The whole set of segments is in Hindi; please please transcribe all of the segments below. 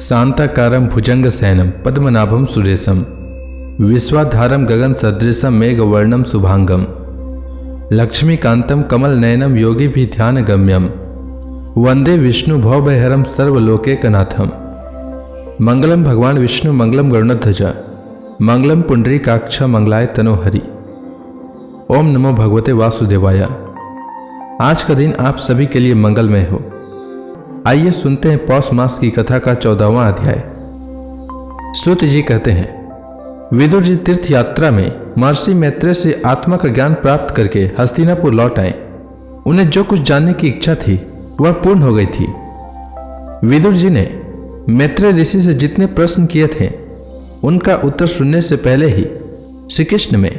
शांताकारं भुजंगशयनं पद्मनाभं सुरेशं विश्वाधारं गगनसदृशं मेघवर्णं शुभांगं लक्ष्मीकान्तं कमलनयनं योगिभिर्ध्यानगम्यं वंदे विष्णु भवभयहरं सर्वलोकैकनाथं। मंगलम भगवान विष्णु मंगलम गरुड़ध्वज मंगलम पुंडरीकाक्ष मंगलाय तनोहरि। ओम नमो भगवते वासुदेवाय। आज का दिन आप सभी के लिए मंगलमय हो। आइए सुनते हैं पौष मास की कथा का 14वां अध्याय। सूत जी कहते हैं, विदुर जी तीर्थ यात्रा में महर्षि मैत्रेय से आत्मा का ज्ञान प्राप्त करके हस्तिनापुर लौट आए। उन्हें जो कुछ जानने की इच्छा थी वह पूर्ण हो गई थी। विदुर जी ने मैत्रेय ऋषि से जितने प्रश्न किए थे उनका उत्तर सुनने से पहले ही श्री कृष्ण में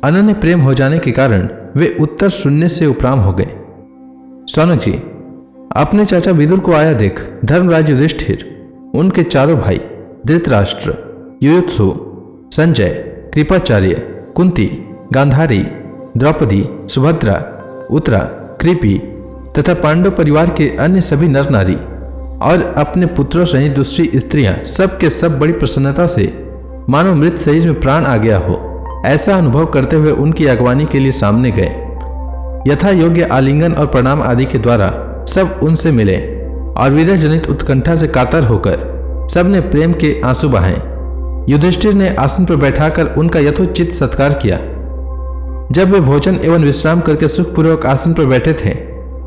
अनन्य प्रेम हो जाने के कारण वे उत्तर सुनने से उपराम हो गए। सौनक जी, अपने चाचा विदुर को आया देख धर्मराज युधिष्ठिर, उनके चारों भाई धृतराष्ट्र, युयुत्सु, संजय, कृपाचार्य, कुंती, गांधारी, द्रौपदी, सुभद्रा, उत्तरा, कृपि तथा पांडव परिवार के अन्य सभी नर नारी और अपने पुत्रों सहित दूसरी स्त्रियां सब के सब बड़ी प्रसन्नता से मानो मृत शरीर में प्राण आ गया हो ऐसा अनुभव करते हुए उनकी अगवानी के लिए सामने गए। यथा योग्य आलिंगन और प्रणाम आदि के द्वारा सब उनसे मिले और विरह जनित उत्कंठा से कातर होकर सबने प्रेम के आंसू बहाए। युधिष्ठिर ने आसन पर बैठाकर उनका यथोचित सत्कार किया। जब वे भोजन एवं विश्राम करके सुखपूर्वक आसन पर बैठे थे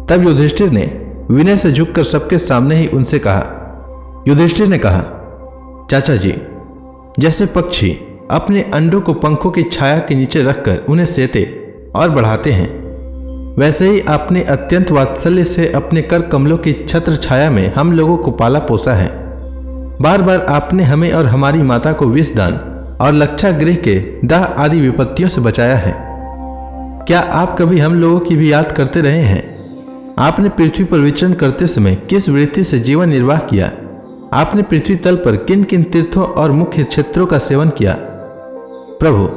तब युधिष्ठिर ने विनय से झुककर सबके सामने ही उनसे कहा। युधिष्ठिर ने कहा, चाचा जी, जैसे पक्षी अपने अंडों को पंखों की छाया के नीचे रखकर उन्हें सेते और बढ़ाते हैं, वैसे ही आपने अत्यंत वात्सल्य से अपने कर कमलों की छत्र छाया में हम लोगों को पाला पोसा है। बार बार आपने हमें और हमारी माता को विषदान और लक्षागृह के दाह आदि विपत्तियों से बचाया है। क्या आप कभी हम लोगों की भी याद करते रहे हैं? आपने पृथ्वी पर विचरण करते समय किस वृत्ति से जीवन निर्वाह किया? आपने पृथ्वी तल पर किन किन तीर्थों और मुख्य क्षेत्रों का सेवन किया? प्रभु,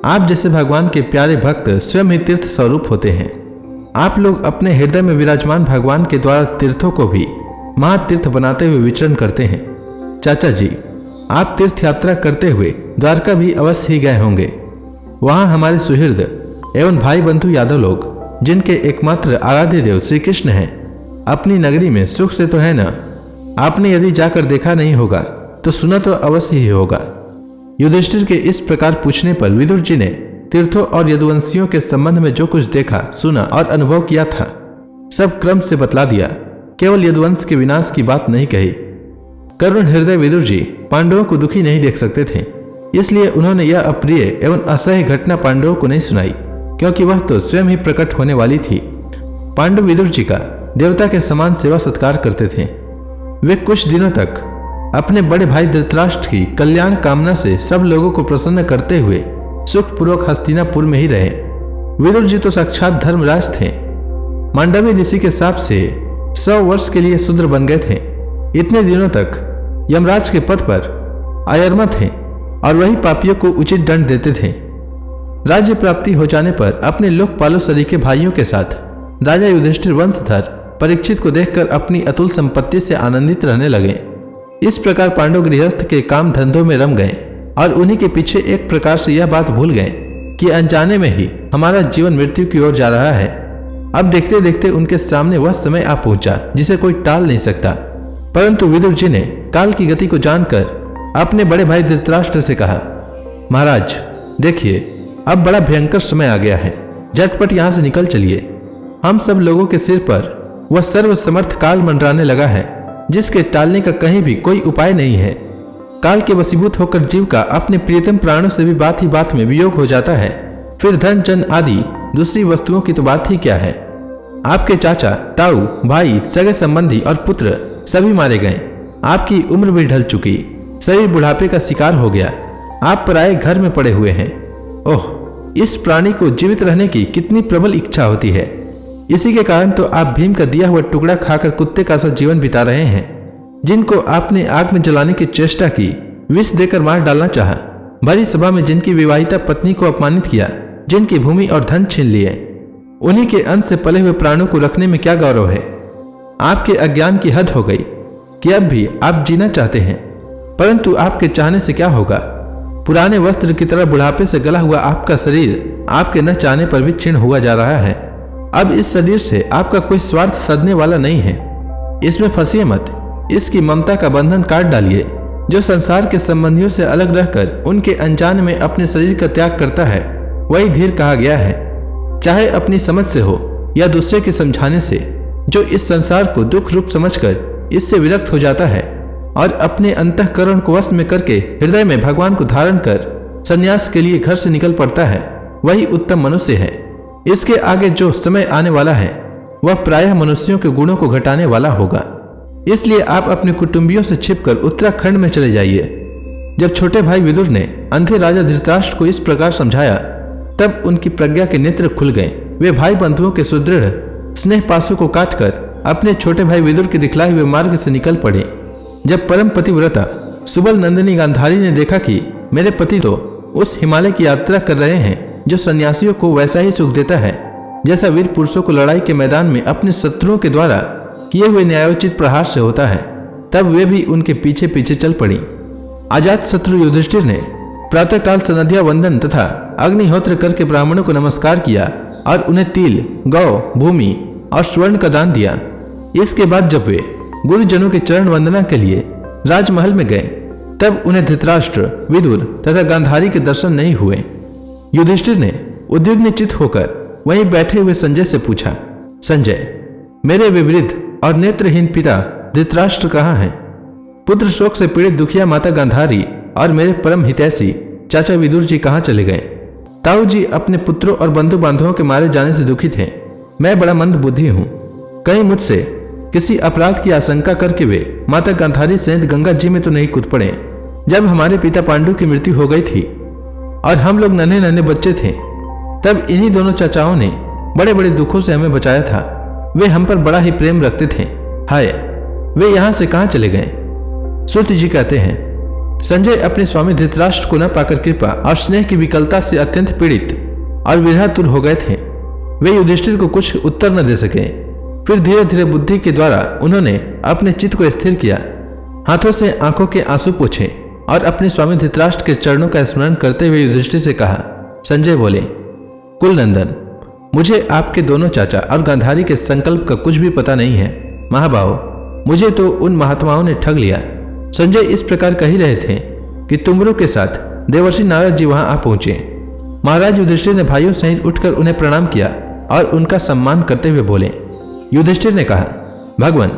आप जैसे भगवान के प्यारे भक्त स्वयं ही तीर्थ स्वरूप होते हैं। आप लोग अपने हृदय में विराजमान भगवान के द्वारा तीर्थों को भी महातीर्थ बनाते हुए विचरण करते हैं। चाचा जी, आप तीर्थ यात्रा करते हुए द्वारका भी अवश्य ही गए होंगे। वहां हमारे सुहृद एवं भाई बंधु यादव लोग, जिनके एकमात्र आराध्य देव श्री कृष्ण हैं, अपनी नगरी में सुख से तो है ना? आपने यदि जाकर देखा नहीं होगा तो सुना तो अवश्य ही होगा। युधिष्ठिर के इस प्रकार पूछने पर विदुर जी ने तीर्थों और यदुवंशियों के संबंध में जो कुछ देखा, सुना और अनुभव किया था सब क्रम से बतला दिया। केवल यदुवंश के विनाश की बात नहीं कही। करुण हृदय विदुर जी पांडवों को दुखी नहीं देख सकते थे, इसलिए उन्होंने यह अप्रिय एवं असह्य घटना पांडवों को नहीं सुनाई, क्योंकि वह तो स्वयं ही प्रकट होने वाली थी। पांडव विदुर जी का देवता के समान सेवा सत्कार करते थे। वे कुछ दिनों तक अपने बड़े भाई धृतराष्ट्र की कल्याण कामना से सब लोगों को प्रसन्न करते हुए सुखपूर्वक हस्तिनापुर में ही रहे। विदुर जी तो साक्षात धर्मराज थे। मांडवी ऋषि के शाप से 100 वर्ष के लिए शूद्र बन गए थे। इतने दिनों तक यमराज के पद पर अयरमा थे और वही पापियों को उचित दंड देते थे। राज्य प्राप्ति हो जाने पर अपने लोकपालों सरीखे भाइयों के साथ राजा युधिष्ठिर वंशधर परीक्षित को देखकर अपनी अतुल संपत्ति से आनंदित रहने लगे। इस प्रकार पांडव गृहस्थ के काम धंधों में रम गए और उन्हीं के पीछे एक प्रकार से यह बात भूल गए कि अनजाने में ही हमारा जीवन मृत्यु की ओर जा रहा है। अब देखते देखते उनके सामने वह समय आ पहुंचा जिसे कोई टाल नहीं सकता। परंतु विदुर जी ने काल की गति को जानकर अपने बड़े भाई धृतराष्ट्र से कहा, महाराज देखिए, अब बड़ा भयंकर समय आ गया है, झटपट यहाँ से निकल चलिए। हम सब लोगों के सिर पर वह सर्वसमर्थ काल मंडराने लगा है, जिसके टालने का कहीं भी कोई उपाय नहीं है। काल के वशीभूत होकर जीव का अपने प्रियतम प्राणों से भी बात ही बात में वियोग हो जाता है। फिर धन जन आदि दूसरी वस्तुओं की तो बात ही क्या है। आपके चाचा, ताऊ, भाई, सगे संबंधी और पुत्र सभी मारे गए। आपकी उम्र भी ढल चुकी, शरीर बुढ़ापे का शिकार हो गया। आप पराए घर में पड़े हुए हैं। ओह, इस प्राणी को जीवित रहने की कितनी प्रबल इच्छा होती है। इसी के कारण तो आप भीम का दिया हुआ टुकड़ा खाकर कुत्ते का सा जीवन बिता रहे हैं। जिनको आपने आग में जलाने की चेष्टा की, विष देकर मार डालना चाहा, भरी सभा में जिनकी विवाहिता पत्नी को अपमानित किया, जिनकी भूमि और धन छीन लिए, उन्हीं के अंश से पले हुए प्राणों को रखने में क्या गौरव है। आपके अज्ञान की हद हो गई। कि अब भी आप जीना चाहते हैं, परंतु आपके चाहने से क्या होगा। पुराने वस्त्र की तरह बुढ़ापे से गला हुआ आपका शरीर आपके न चाहने पर भी क्षीण हुआ जा रहा है। अब इस शरीर से आपका कोई स्वार्थ सधने वाला नहीं है। इसमें फंसिए मत, इसकी ममता का बंधन काट डालिए। जो संसार के संबंधियों से अलग रहकर उनके अनजान में अपने शरीर का त्याग करता है वही धीर कहा गया है। चाहे अपनी समझ से हो या दूसरे के समझाने से, जो इस संसार को दुख रूप समझकर इससे विरक्त हो जाता है और अपने अंतःकरण को वश में करके हृदय में भगवान को धारण कर संन्यास के लिए घर से निकल पड़ता है, वही उत्तम मनुष्य है। इसके आगे जो समय आने वाला है वह प्रायः मनुष्यों के गुणों को घटाने वाला होगा। इसलिए आप अपने कुटुंबियों से छिपकर उत्तराखंड में चले जाइए। जब छोटे भाई विदुर ने अंधे राजा धृतराष्ट्र को इस प्रकार समझाया तब उनकी प्रज्ञा के नेत्र खुल गए। वे भाई बंधुओं के सुदृढ़ स्नेह पासों को काटकर अपने छोटे भाई विदुर के दिखलाए हुए मार्ग से निकल पड़े। जब परम पतिव्रता सुबल नंदिनी गांधारी ने देखा कि मेरे पति तो उस हिमालय की यात्रा कर रहे हैं जो सन्यासियों को वैसा ही सुख देता है जैसा वीर पुरुषों को लड़ाई के मैदान में अपने शत्रुओं के द्वारा किए हुए न्यायोचित प्रहार से होता है, तब वे भी उनके पीछे पीछे चल पड़ी। अजात शत्रु युधिष्ठिर ने प्रातःकाल सनध्या वंदन तथा अग्निहोत्र करके ब्राह्मणों को नमस्कार किया और उन्हें तिल, गौ, भूमि और स्वर्ण का दान दिया। इसके बाद जब वे गुरुजनों के चरण वंदना के लिए राजमहल में गए तब उन्हें धृतराष्ट्र, विदुर तथा गांधारी के दर्शन नहीं हुए। युधिष्ठिर ने उद्विग्न चित्त होकर वहीं बैठे हुए संजय से पूछा, संजय, मेरे विवृद्ध और नेत्रहीन पिता धृतराष्ट्र कहाँ हैं? पुत्र शोक से पीड़ित दुखिया माता गांधारी और मेरे परम हितैषी चाचा विदुर जी कहाँ चले गए? ताऊ जी अपने पुत्रों और बंधु बांधवों के मारे जाने से दुखित हैं। मैं बड़ा मंद बुद्धि हूँ। कहीं मुझसे किसी अपराध की आशंका करके वे माता गांधारी सहित गंगा जी में तो नहीं कूद पड़े। जब हमारे पिता पांडु की मृत्यु हो गई थी और हम लोग नन्हे नन्हे बच्चे थे तब इन्हीं दोनों चाचाओं ने बड़े बड़े दुखों से हमें बचाया था। वे हम पर बड़ा ही प्रेम रखते थे। हाय, वे यहाँ से कहाँ चले गए? श्रुति जी कहते हैं, संजय अपने स्वामी धृतराष्ट्र को न पाकर कृपा और स्नेह की विकलता से अत्यंत पीड़ित और विरहातुर हो गए थे। वे युधिष्ठिर को कुछ उत्तर न दे सके। फिर धीरे धीरे बुद्धि के द्वारा उन्होंने अपने चित्त को स्थिर किया, हाथों से आंखों के आंसू पोंछे और अपने स्वामी धृतराष्ट्र के चरणों का स्मरण करते हुए युधिष्ठिर से कहा। संजय बोले, कुलनंदन, मुझे आपके दोनों चाचा और गांधारी के संकल्प का कुछ भी पता नहीं है। महाभाव, मुझे तो उन महात्माओं ने ठग लिया। संजय इस प्रकार कह ही रहे थे कि तुमरू के साथ देवर्षि नारद जी वहां आ पहुंचे। महाराज युधिष्ठिर ने भाइयों सहित उठकर उन्हें प्रणाम किया और उनका सम्मान करते हुए बोले। युधिष्ठिर ने कहा, भगवान,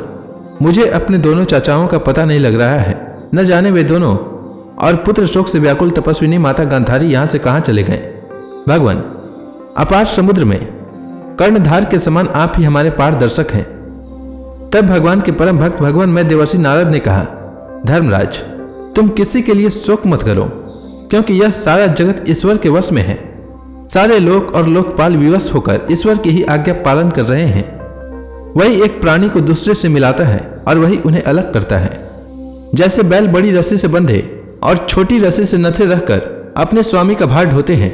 मुझे अपने दोनों चाचाओं का पता नहीं लग रहा है। न जाने वे दोनों और पुत्र शोक से व्याकुल तपस्विनी माता गांधारी यहाँ से कहाँ चले गए। भगवान, अपार समुद्र में कर्णधार के समान आप ही हमारे पारदर्शक हैं। तब भगवान के परम भक्त भगवान में देवर्षि नारद ने कहा, धर्मराज, तुम किसी के लिए शोक मत करो, क्योंकि यह सारा जगत ईश्वर के वश में है। सारे लोक और लोकपाल विवश होकर ईश्वर की ही आज्ञा पालन कर रहे हैं। वही एक प्राणी को दूसरे से मिलाता है और वही उन्हें अलग करता है। जैसे बैल बड़ी रस्सी से बंधे और छोटी रस्सी से नथे रहकर अपने स्वामी का भार ढोते हैं,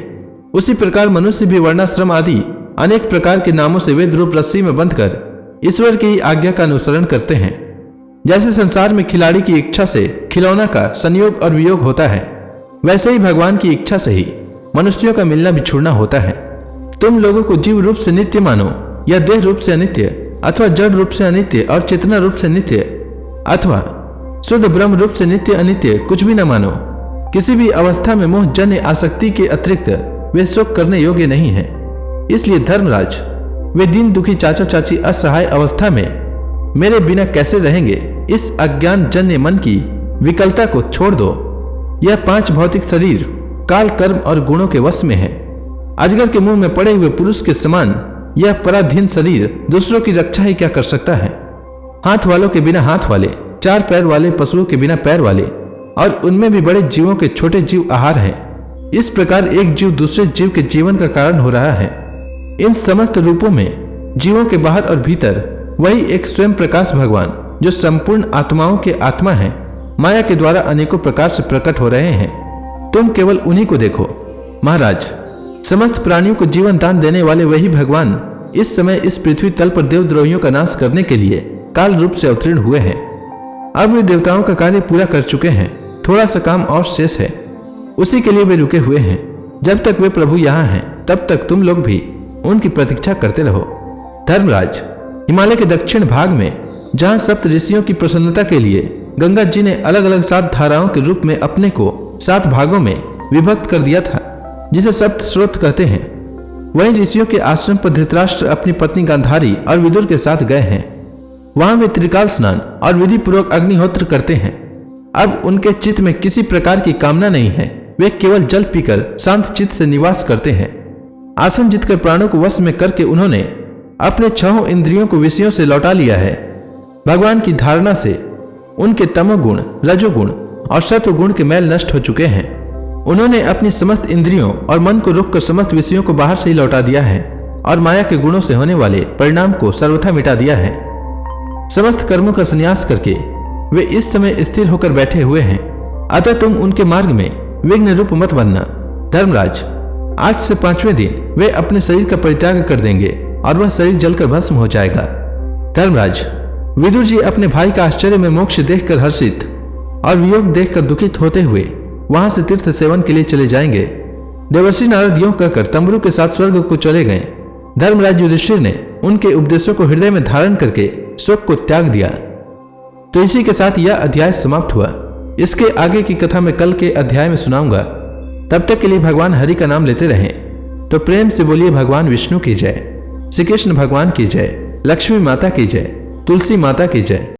उसी प्रकार मनुष्य भी वर्णाश्रम आदि अनेक प्रकार के नामों से वेद रूप रस्सी में बंधकर ईश्वर की आज्ञा का अनुसरण करते हैं। जैसे संसार में खिलाड़ी की इच्छा से खिलौना का संयोग और वियोग होता है, वैसे ही भगवान की इच्छा से ही मनुष्यों का मिलना बिछुड़ना होता है। तुम लोगों को जीव रूप से नित्य मानो या देह रूप से अनित्य, अथवा जड़ रूप से अनित्य और चेतना रूप से नित्य, अथवा शुद्ध ब्रह्म रूप से नित्य अनित्य कुछ भी न मानो। किसी भी अवस्था में मोह जन्य आसक्ति के अतिरिक्त वे शोक करने योग्य नहीं है। इसलिए धर्मराज, वे दीन दुखी चाचा चाची असहाय अवस्था में मेरे बिना कैसे रहेंगे? इस अज्ञान जन्य मन की विकलता को छोड़ दो। यह 5 भौतिक शरीर काल, कर्म और गुणों के वश में है। अजगर के मुंह में पड़े हुए पुरुष के समान यह पराधीन शरीर दूसरों की रक्षा ही क्या कर सकता है? हाथ वालों के बिना हाथ वाले, 4 पैर वाले पशुओं के बिना पैर वाले, और उनमें भी बड़े जीवों के छोटे जीव आहार हैं। इस प्रकार एक जीव दूसरे जीव के जीवन का कारण हो रहा है। इन समस्त रूपों में जीवों के बाहर और भीतर वही एक स्वयं प्रकाश भगवान, जो संपूर्ण आत्माओं के आत्मा है, माया के द्वारा अनेकों प्रकार से प्रकट हो रहे हैं। तुम केवल उन्हीं को देखो। महाराज, समस्त प्राणियों को जीवन दान देने वाले वही भगवान इस समय इस पृथ्वी तल पर देवद्रोहियों का नाश करने के लिए काल रूप से अवतीर्ण हुए हैं। अब वे देवताओं का कार्य पूरा कर चुके हैं, थोड़ा सा काम और शेष है, उसी के लिए वे रुके हुए हैं। जब तक वे प्रभु यहाँ हैं तब तक तुम लोग भी उनकी प्रतीक्षा करते रहो। धर्मराज, हिमालय के दक्षिण भाग में जहाँ सप्त ऋषियों की प्रसन्नता के लिए गंगा जी ने अलग अलग 7 धाराओं के रूप में अपने को 7 भागों में विभक्त कर दिया था, जिसे सप्त स्रोत कहते हैं, वहीं ऋषियों के आश्रम पर धृतराष्ट्र अपनी पत्नी गांधारी और विदुर के साथ गए हैं। वहां वे त्रिकाल स्नान और विधि पूर्वक अग्निहोत्र करते हैं। अब उनके चित्त में किसी प्रकार की कामना नहीं है, वे केवल जल पीकर शांत चित्त से निवास करते हैं। आसन जीतकर प्राणों को वश में करके उन्होंने अपने 6 इंद्रियों को विषयों से लौटा लिया है। भगवान की धारणा से उनके तमोगुण, रजोगुण और सत्वगुण के मैल नष्ट हो चुके हैं। उन्होंने अपनी समस्त इंद्रियों और मन को रोककर समस्त विषयों को बाहर से ही लौटा दिया है और माया के गुणों से होने वाले परिणाम को सर्वथा मिटा दिया है। समस्त कर्मों का संन्यास करके वे इस समय स्थिर होकर बैठे हुए हैं, अतः तुम उनके मार्ग में विघ्न रूप मत बनना। धर्मराज, आज से 5वें दिन वे अपने शरीर का परित्याग कर देंगे और वह शरीर जलकर भस्म हो जाएगा। धर्मराज, विदुर जी अपने भाई का आश्चर्य में मोक्ष देखकर हर्षित और वियोग देखकर दुखित होते हुए वहां से तीर्थ सेवन के लिए चले जाएंगे। देवर्षि नारद यों कहकर तंबरू के साथ स्वर्ग को चले गए। धर्मराज युधिष्ठिर ने उनके उपदेशों को हृदय में धारण करके शोक को त्याग दिया। तो इसी के साथ यह अध्याय समाप्त हुआ। इसके आगे की कथा मैं कल के अध्याय में सुनाऊंगा। तब तक के लिए भगवान हरि का नाम लेते रहें। तो प्रेम से बोलिए भगवान विष्णु की जय, श्री कृष्ण भगवान की जय, लक्ष्मी माता की जय, तुलसी माता की जय।